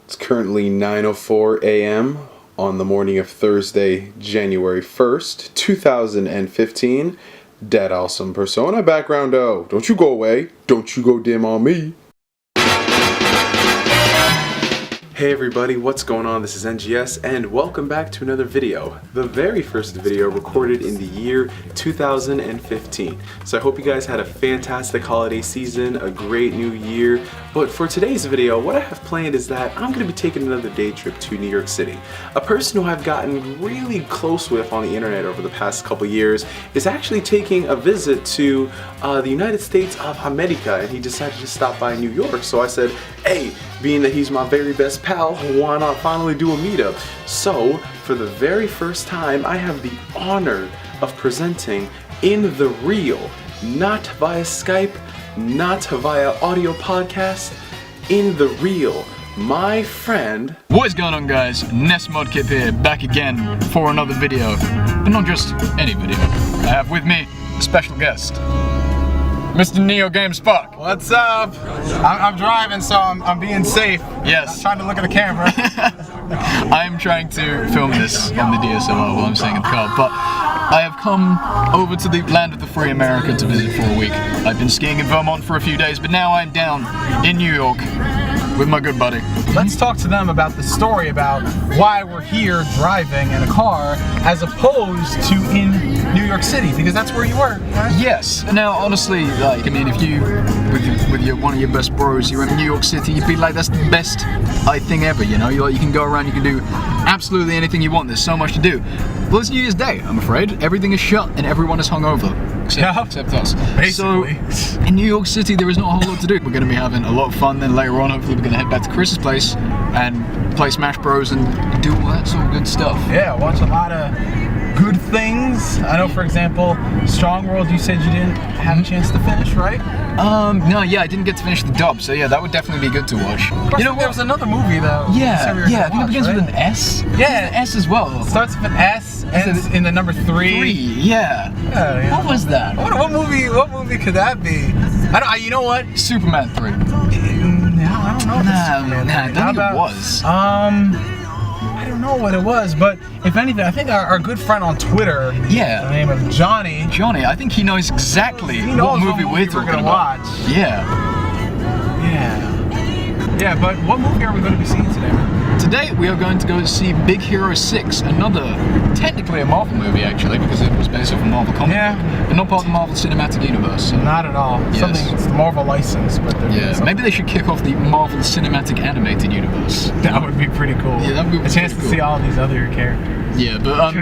It's currently 9:04 a.m. on the morning of Thursday, January 1st, 2015. Dead awesome persona background though. Don't you go away. Don't you go dim on me. Hey everybody, what's going on? This is NGS and welcome back to another video. The very first video recorded in the year 2015. So I hope you guys had a fantastic holiday season, a great new year. But for today's video, what I have planned is that I'm going to be taking another day trip to New York City. A person who I've gotten really close with on the internet over the past couple years is actually taking a visit to the United States of America, and he decided to stop by New York. So I said, hey, being that he's my very best pal, why not finally do a meetup? So, for the very first time, I have the honor of presenting in the real, not via Skype, not via audio podcast, in the real, my friend. What is going on, guys? NessMudkip here, back again for another video, but not just any video. I have with me a special guest, Mr. NeoGameSpark. What's up? I'm driving, so I'm being safe. Yes. I'm trying to look at the camera. I am trying to film this on the DSLR while I'm sitting in the car, but I have come over to the land of the free America to visit for a week. I've been skiing in Vermont for a few days, but now I'm down in New York with my good buddy. Let's talk to them about the story about why we're here driving in a car as opposed to in New York City, because that's where you were, right? Yes. Now, honestly, like, I mean, if you, with your one of your best bros, you're in New York City, you'd be like, that's the best thing ever, you know? You can go around, you can do absolutely anything you want. There's so much to do. Well, it's New Year's Day, I'm afraid. Everything is shut and everyone is hungover. Except us. Basically. So, in New York City, there is not a whole lot to do. We're going to be having a lot of fun, then later on, hopefully, we're going to head back to Chris's place and play Smash Bros. And do all that sort of good stuff. Yeah, watch a lot of good things. I know, for example, Strong World, you said you didn't have a chance to finish, right? No, yeah, I didn't get to finish the dub, so yeah, that would definitely be good to watch. You know, there was another movie though. Yeah, I think it begins with an S. Yeah, an S as well. It starts with an S, ends in the number 3. Yeah. Yeah. What was that? What movie could that be? You know what? Superman 3. No, I don't know. I don't think it was. I don't know what it was, but if anything, I think our good friend on Twitter, the name of Johnny, I think he knows exactly what movie we're talking about. Watch. Yeah. But what movie are we going to be seeing today, man? Today we are going to go see Big Hero 6, another, technically a Marvel movie actually, because it was based off a Marvel comic, but not part of the Marvel Cinematic Universe. So. Not at all. Yes. It's the Marvel license, but maybe they should kick off the Marvel Cinematic Animated Universe. That would be pretty cool. Yeah, that would be a chance to see all these other characters. Yeah, but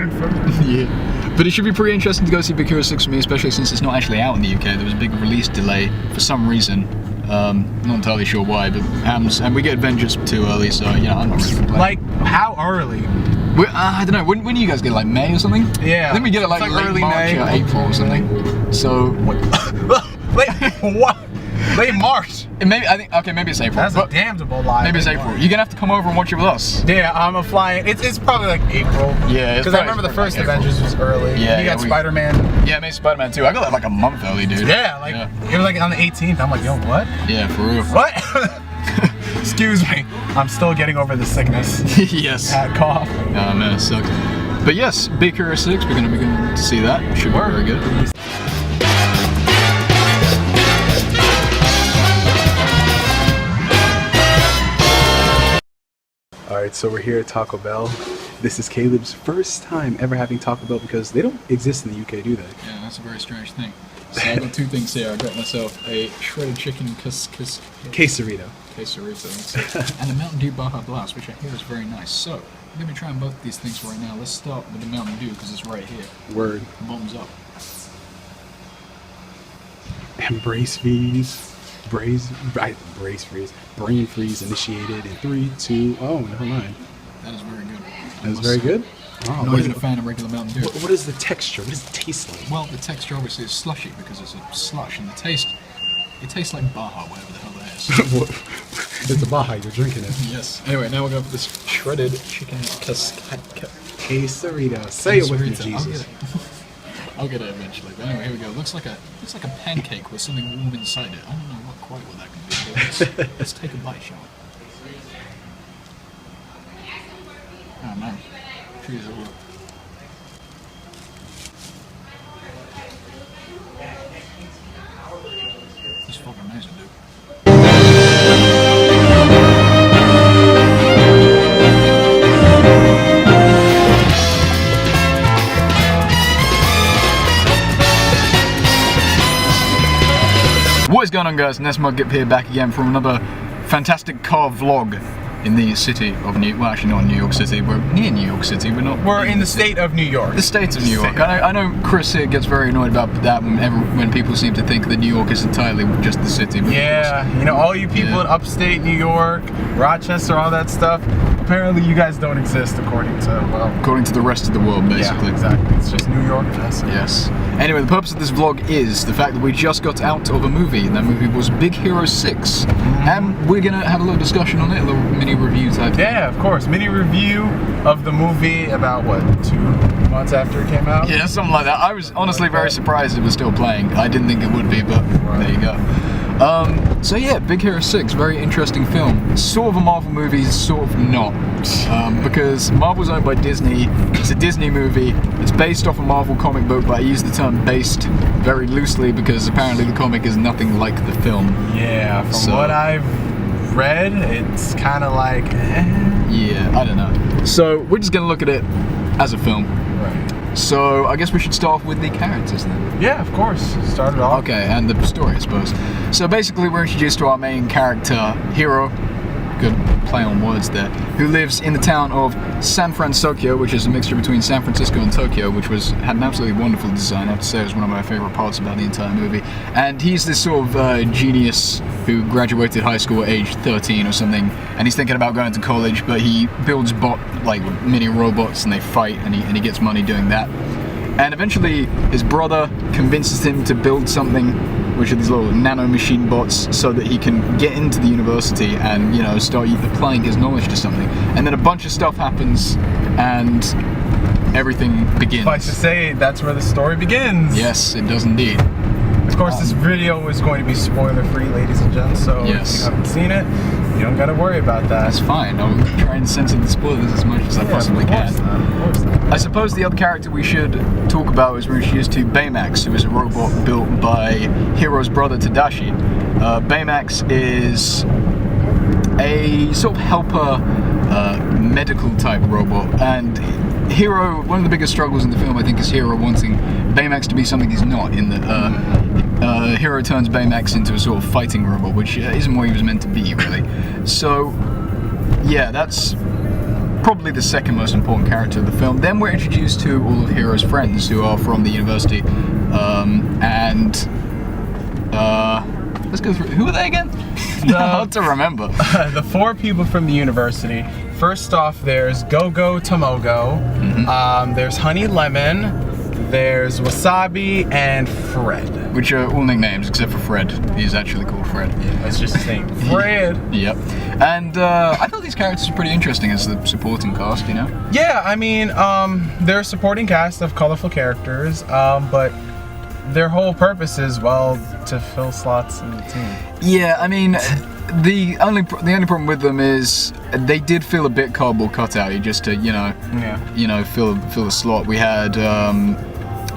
But it should be pretty interesting to go see Big Hero 6 for me, especially since it's not actually out in the UK. There was a big release delay for some reason. Not entirely sure why, but happens. And we get Avengers too early, so you know, I'm not really complaining. Like, how early? I don't know. When do you guys get it? Like May or something? Yeah. I think we get it like late early March May or April or something. So what? Late March. Maybe maybe it's April. That's a damnable lie. Maybe it's April. You're gonna have to come over and watch it with us. Yeah, I'm flying. It's probably like April. Yeah, because I remember the first Avengers was early. Yeah, you got Spider-Man. Yeah, maybe Spider-Man too. I got that like a month early, dude. Yeah, it was like on the 18th. I'm like, yo, what? Yeah, for real. What? Excuse me. I'm still getting over the sickness. Yes. That cough. Oh man, it sucks. But yes, Big Hero 6. We're gonna be going to see that. Should be very good. Alright, so we're here at Taco Bell. This is Caleb's first time ever having Taco Bell because they don't exist in the UK, do they? Yeah, that's a very strange thing. So I got two things here. I got myself a shredded chicken quesarito. And a Mountain Dew Baja Blast, which I hear is very nice. So, I'm going to be trying both of these things right now. Let's start with the Mountain Dew because it's right here. Word. Bottoms up. And brain freeze initiated in 3, 2, oh, never mind. That is very good. That is very good? Oh, I'm not even a fan of regular Mountain Dew. What is the texture? What does it taste like? Well, the texture obviously is slushy because it's a slush, and it tastes like Baja, whatever the hell that is. It's a Baja, you're drinking it. Yes. Anyway, now we're going for this shredded chicken quesarito. Say it with me, Jesus. I'll get it eventually. But anyway, here we go. Looks like a pancake with something warm inside it. I don't know quite what that could be. Let's take a bite, shall we? Oh man. Jesus. It's fucking amazing, dude. What is going on, guys? NessMudkip here, back again from another fantastic car vlog in the city of New York. Well, actually not in New York City, we're near New York City, we're not. We're in the state of New York. The state of New York. I know Chris here gets very annoyed about that when people seem to think that New York is entirely just the city. Yeah, you know, all you people in upstate New York, Rochester, all that stuff, apparently you guys don't exist according to, well... according to the rest of the world, basically. Yeah, exactly. It's just New York. Yes. Anyway, the purpose of this vlog is the fact that we just got out of a movie, and that movie was Big Hero 6. And we're gonna have a little discussion on it, a little mini review type thing. Yeah, of course. Mini review of the movie about, what, 2 months after it came out? Yeah, something like that. I was honestly very surprised it was still playing. I didn't think it would be, but there you go. So yeah, Big Hero 6, very interesting film. Sort of a Marvel movie, sort of not. Because Marvel's owned by Disney, it's a Disney movie, it's based off a Marvel comic book, but I use the term based very loosely because apparently the comic is nothing like the film. Yeah, from what I've read, it's kind of like, yeah, I don't know. So we're just gonna look at it as a film. Right. So I guess we should start off with the characters then. Yeah, of course. Start it off. Okay, and the story, I suppose. So basically we're introduced to our main character, Hero, good play on words there, who lives in the town of San Francisco, which is a mixture between San Francisco and Tokyo, which had an absolutely wonderful design. I have to say it was one of my favorite parts about the entire movie. And he's this sort of genius who graduated high school at age 13 or something, and he's thinking about going to college, but he builds mini robots and they fight, and he gets money doing that. And eventually his brother convinces him to build something, which are these little nano machine bots, so that he can get into the university and, you know, start applying his knowledge to something. And then a bunch of stuff happens and everything begins. Suffice to say, that's where the story begins. Yes, it does indeed. Of course, this video is going to be spoiler-free, ladies and gents, so if you haven't seen it, you don't got to worry about that. That's fine. I'll try and censor the spoilers as much as I possibly can. Of course not. I suppose the other character we should talk about is we're introduced to Baymax, who is a robot built by Hero's brother Tadashi. Baymax is a sort of helper, medical type robot, and Hero, one of the biggest struggles in the film, I think, is Hero wanting Baymax to be something he's not, in that Hero turns Baymax into a sort of fighting robot, which isn't what he was meant to be, really. So, yeah, that's probably the second most important character of the film. Then we're introduced to all of Hero's friends who are from the university, let's go through. Who are they again? Hard to remember. The 4 people from the university. First off, there's Go-Go Tomogo, there's Honey Lemon, there's Wasabi, and Fred. Which are all nicknames except for Fred. He's actually called Fred. Yeah, that's just his name. Fred. Yep. And I thought these characters were pretty interesting as the supporting cast, you know? Yeah, I mean, they're a supporting cast of colorful characters, but their whole purpose is, well, to fill slots in the team. Yeah, I mean, the only problem with them is they did feel a bit cardboard cutout just to, fill the slot. We had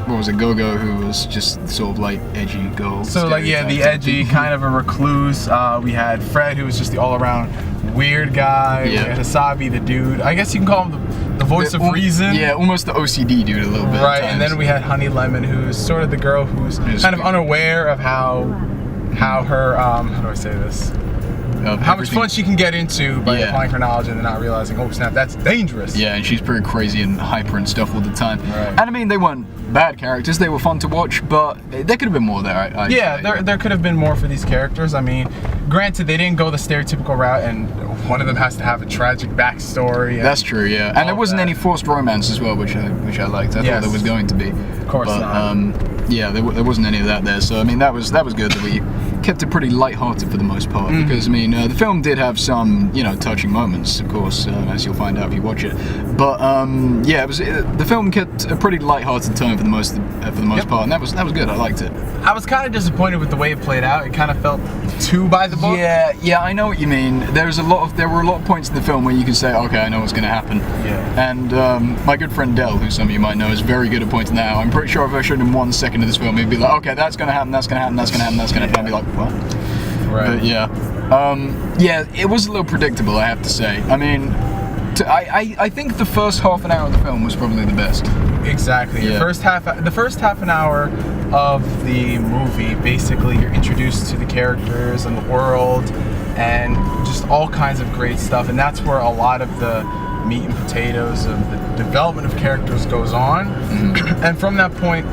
what was it, Go-Go, who was just sort of like edgy girl. So like, yeah, the edgy, kind of a recluse. We had Fred, who was just the all-around weird guy. Yeah. We had Wasabi, the dude. I guess you can call him the voice of reason. Yeah, almost the OCD dude a little bit. Right, and then we had Honey Lemon, who's sort of the girl who's kind of unaware of how her, how do I say this? How much fun she can get into by applying her knowledge and then not realizing, oh snap, that's dangerous. Yeah, and she's pretty crazy and hyper and stuff all the time. Right. And I mean, they weren't bad characters, they were fun to watch, but there could have been more there. There could have been more for these characters. I mean, granted, they didn't go the stereotypical route, and one of them has to have a tragic backstory. That's true, yeah. And there wasn't any forced romance as well, which I liked. I thought there was going to be. Of course not. Yeah, there wasn't any of that there. So I mean, that was good that we kept it pretty light-hearted for the most part, because I mean the film did have some touching moments, of course, as you'll find out if you watch it. But yeah, the film kept a pretty light-hearted tone for the most part, and that was good. I liked it. I was kind of disappointed with the way it played out. It kind of felt too by the book. Yeah, I know what you mean. There were a lot of points in the film where you can say, okay, I know what's going to happen. Yeah. And my good friend Del, who some of you might know, is very good at pointing that out. I'm pretty sure if I showed him 1 second of this film, he'd be like, okay, that's going to happen, that's going to happen, that's going to happen, that's going to happen. I'd be like, what? Right. But yeah, it was a little predictable, I have to say. I mean, I think the first half an hour of the film was probably the best. Exactly. Yeah. The first half an hour of the movie, basically you're introduced to the characters and the world and just all kinds of great stuff, and that's where a lot of the meat and potatoes of the development of characters goes on. And from that point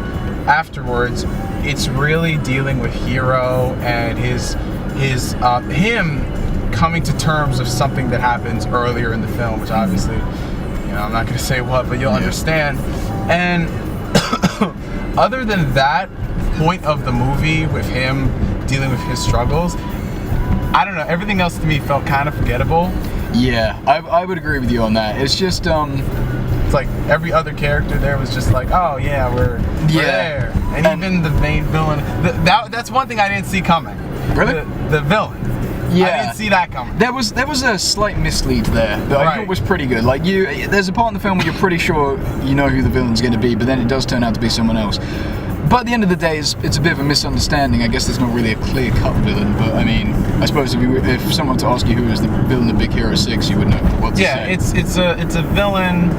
afterwards, it's really dealing with Hero and him coming to terms of something that happens earlier in the film, which obviously, I'm not going to say what, but you'll understand. And other than that point of the movie with him dealing with his struggles, I don't know, everything else to me felt kind of forgettable. Yeah, I would agree with you on that. It's just it's like every other character there was just like, oh yeah, we're there. And even the main villain, that's one thing I didn't see coming. Really? The villain. Yeah. I didn't see that coming. There was a slight mislead there that I thought was pretty good. Like there's a part in the film where you're pretty sure you know who the villain's going to be, but then it does turn out to be someone else. But at the end of the day, it's a bit of a misunderstanding. I guess there's not really a clear-cut villain, but I mean, I suppose if someone were to ask you who is the villain of Big Hero 6, you would know what to say. Yeah, it's a villain,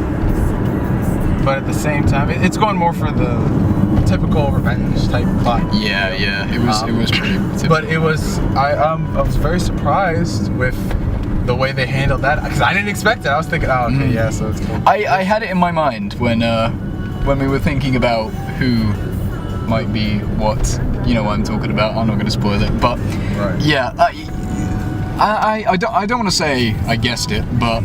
but at the same time, it's going more for the typical revenge type plot. Yeah, it was pretty typical. But it was I was very surprised with the way they handled that, because I didn't expect it. I was thinking, oh, okay, yeah, so it's cool. I had it in my mind when we were thinking about who might be what, you know what I'm talking about. I'm not going to spoil it, but yeah, I don't want to say I guessed it, but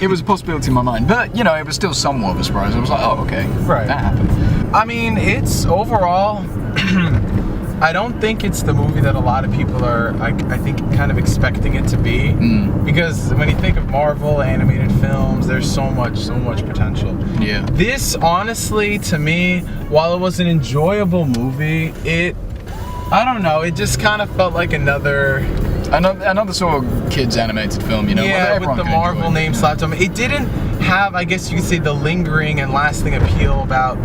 it was a possibility in my mind. But it was still somewhat of a surprise. I was like, oh, okay, that happened. I mean, it's overall, I don't think it's the movie that a lot of people are, I think, kind of expecting it to be. Because when you think of Marvel animated films, there's so much potential. Yeah. This, honestly, to me, while it was an enjoyable movie, I don't know, it just kind of felt like another sort of kids animated film, Yeah, with the Marvel name slapped on it. It didn't have, I guess you could say, the lingering and lasting appeal about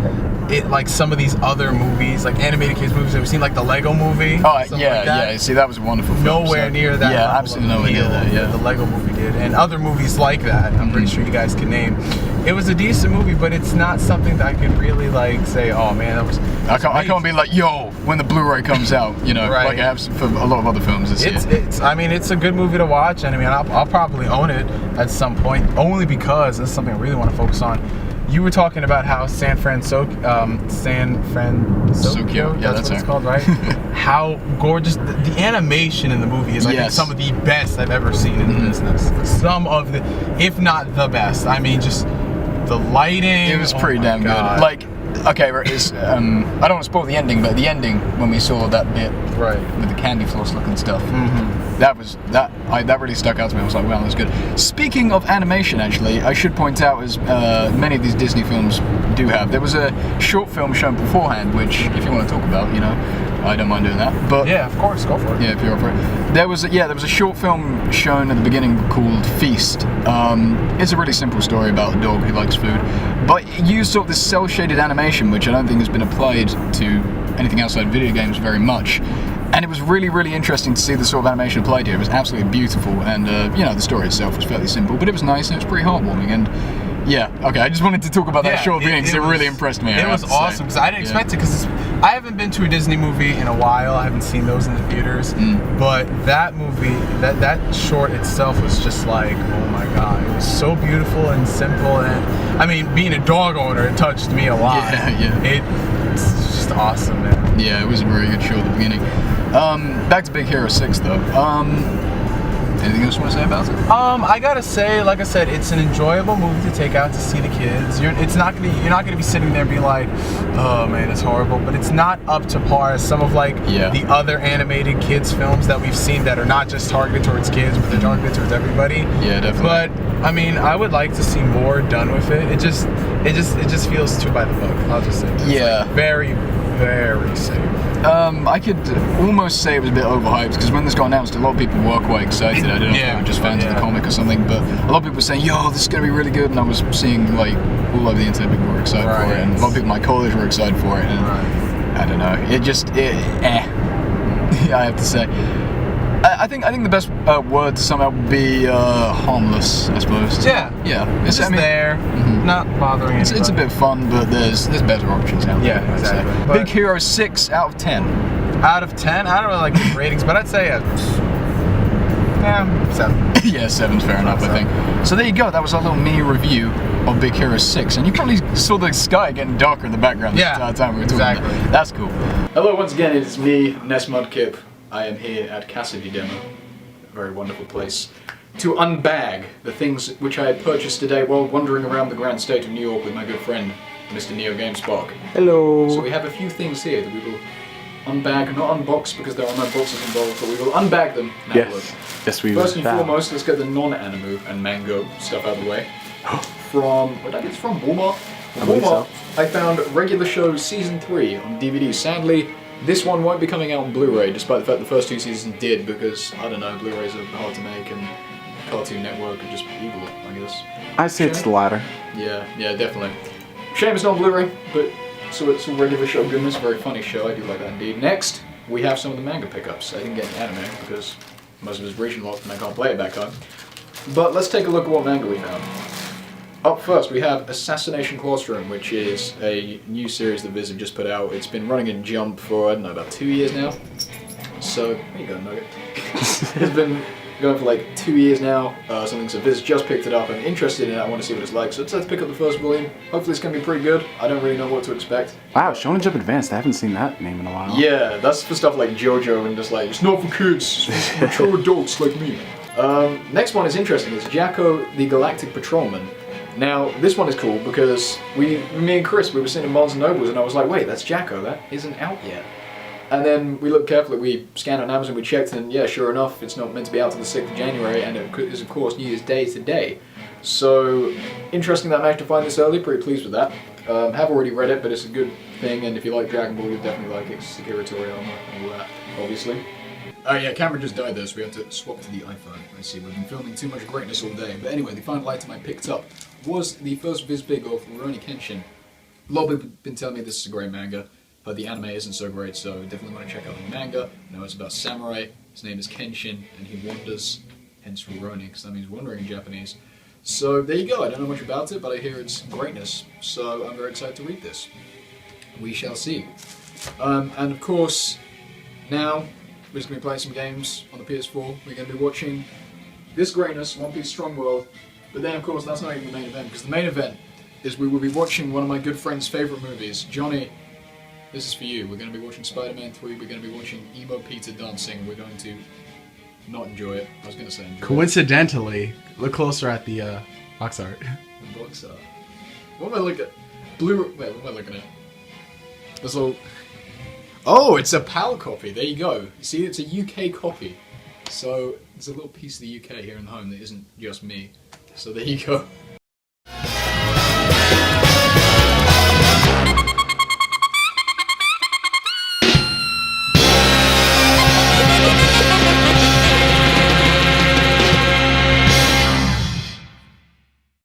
it, like some of these other movies, like animated kids movies that we've seen, like the Lego movie. Oh yeah. See, that was a wonderful film. Nowhere near that. Yeah, absolutely nowhere near that. Yeah, the Lego movie did, and other movies like that. I'm pretty sure you guys can name. It was a decent movie, but it's not something that I could really like say, oh man, that was. I can't be like, yo, when the Blu-ray comes out, like I have for a lot of other films this year. I mean, it's a good movie to watch, and I mean, I'll probably own it at some point, only because this is something I really want to focus on. You were talking about how San Francisco, yeah, that's what it's called, right? How gorgeous the animation in the movie is. I think some of the best I've ever seen in the business. Some of the, if not the best. I mean, just the lighting. It was pretty damn good. Like, okay, it's, I don't want to spoil the ending, but the ending when we saw that bit with the candy floss looking stuff, that really stuck out to me. I was like, wow, that's good. Speaking of animation, actually, I should point out, as many of these Disney films do have, there was a short film shown beforehand, which, if you want to talk about, I don't mind doing that. But yeah, of course, go for it. Yeah, if you're up for it. There was a short film shown at the beginning called Feast. It's a really simple story about a dog who likes food, but it used sort of this cel-shaded animation, which I don't think has been applied to anything outside video games very much. And it was really, really interesting to see the sort of animation applied here. It was absolutely beautiful, and the story itself was fairly simple, but it was nice and it was pretty heartwarming. And yeah, okay, I just wanted to talk about that short beginning because it really impressed me. It was awesome because I didn't expect it, because I haven't been to a Disney movie in a while. I haven't seen those in the theaters, but that movie, that short itself was just like, oh my god, it was so beautiful and simple. And I mean, being a dog owner, it touched me a lot. It's just awesome, man. Yeah, it was a very good show at the beginning. Back to Big Hero 6 though. Anything else you want to say about it? I gotta say, like I said, it's an enjoyable movie to take out to see the kids. You're not gonna be sitting there and be like, oh man, it's horrible. But it's not up to par as some of like the other animated kids films that we've seen that are not just targeted towards kids, but they're targeted towards everybody. Yeah, definitely. But I mean, I would like to see more done with it. It just feels too by the book. I'll just say. It's like very, very safe. I could almost say it was a bit overhyped because when this got announced, a lot of people were quite excited. I don't know if they were just fans of the comic or something, but a lot of people were saying, "Yo, this is gonna be really good," and I was seeing like all over the internet people were excited for it, and a lot of people in my college were excited for it, and I don't know, I have to say. I think the best word to sum up would be harmless, I suppose. Yeah. It's just there, not bothering anybody. It's a bit fun, but there's better options out there. Yeah, exactly. Big Hero 6 out of 10. Out of 10? I don't really like the ratings, but I'd say 7. Yeah, 7's fair enough, I think. So there you go. That was our little mini review of Big Hero 6, and you probably saw the sky getting darker in the background the entire time we were talking. Exactly. That's cool. Hello once again. It's me, NessMudkip. I am here at Cassidy Demo, a very wonderful place, to unbag the things which I had purchased today while wandering around the grand state of New York with my good friend, Mr. NeoGameSpark. Hello. So we have a few things here that we will unbag, not unbox because there are no boxes involved, but we will unbag them and have a look. Yes, we will. First and foremost, let's get the non-anime and manga stuff out of the way. From, where did I get this from? Walmart? Walmart, I found Regular Show Season 3 on DVD. Sadly, this one won't be coming out on Blu-ray, despite the fact the first 2 seasons did, because, I don't know, Blu-rays are hard to make and Cartoon Network are just evil, I guess. I'd say it's the latter. Yeah, definitely. Shame it's not on Blu-ray, but so it's a Regular Show goodness, very funny show, I do like that indeed. Next, we have some of the manga pickups. I didn't get any anime, because most of it's region locked and I can't play it back home. But let's take a look at what manga we found. Up first, we have Assassination Classroom, which is a new series that Viz have just put out. It's been running in Jump for, I don't know, about 2 years now. So, there you go, Nugget. It's been going for like 2 years now. So Viz just picked it up. I'm interested in it. I want to see what it's like. So let's pick up the first volume. Hopefully it's going to be pretty good. I don't really know what to expect. Wow, Shonen Jump Advanced. I haven't seen that name in a while. Yeah, that's for stuff like JoJo and just like, it's not for kids, it's for mature adults like me. Next one is interesting. It's Jacko the Galactic Patrolman. Now, this one is cool because me and Chris, we were sitting in Barnes & Nobles and I was like, wait, that's Jacko, that isn't out yet. And then we looked carefully, we scanned on Amazon, we checked, and yeah, sure enough, it's not meant to be out till the 6th of January, and it is of course New Year's Day today. So, interesting that I managed to find this early, pretty pleased with that. Have already read it, but it's a good thing, and if you like Dragon Ball, you'll definitely like it. Sekiro Toriyama and all that, obviously. Oh yeah, camera just died there, so we have to swap to the iPhone. I see, we've been filming too much greatness all day. But anyway, the final item I picked up was the first Viz Big of Rurouni Kenshin. A lot of people have been telling me this is a great manga, but the anime isn't so great, so definitely want to check out the manga. I know it's about samurai, his name is Kenshin, and he wanders, hence Rurouni, because that means wandering in Japanese. So there you go, I don't know much about it, but I hear it's greatness, so I'm very excited to read this. We shall see. And of course, now, we're just going to be playing some games on the PS4. We're going to be watching this greatness, One Piece Strong World. But then, of course, that's not even the main event, because the main event is we will be watching one of my good friend's favourite movies. Johnny, this is for you. We're going to be watching Spider-Man 3. We're going to be watching Emo Peter dancing. We're going to not enjoy it. I was going to say enjoy Coincidentally, look closer at the box art. The box art. What am I looking at? Wait, what am I looking at? This little... Oh, it's a PAL copy. There you go. You see, it's a UK copy. So, there's a little piece of the UK here in home that isn't just me. So there you go.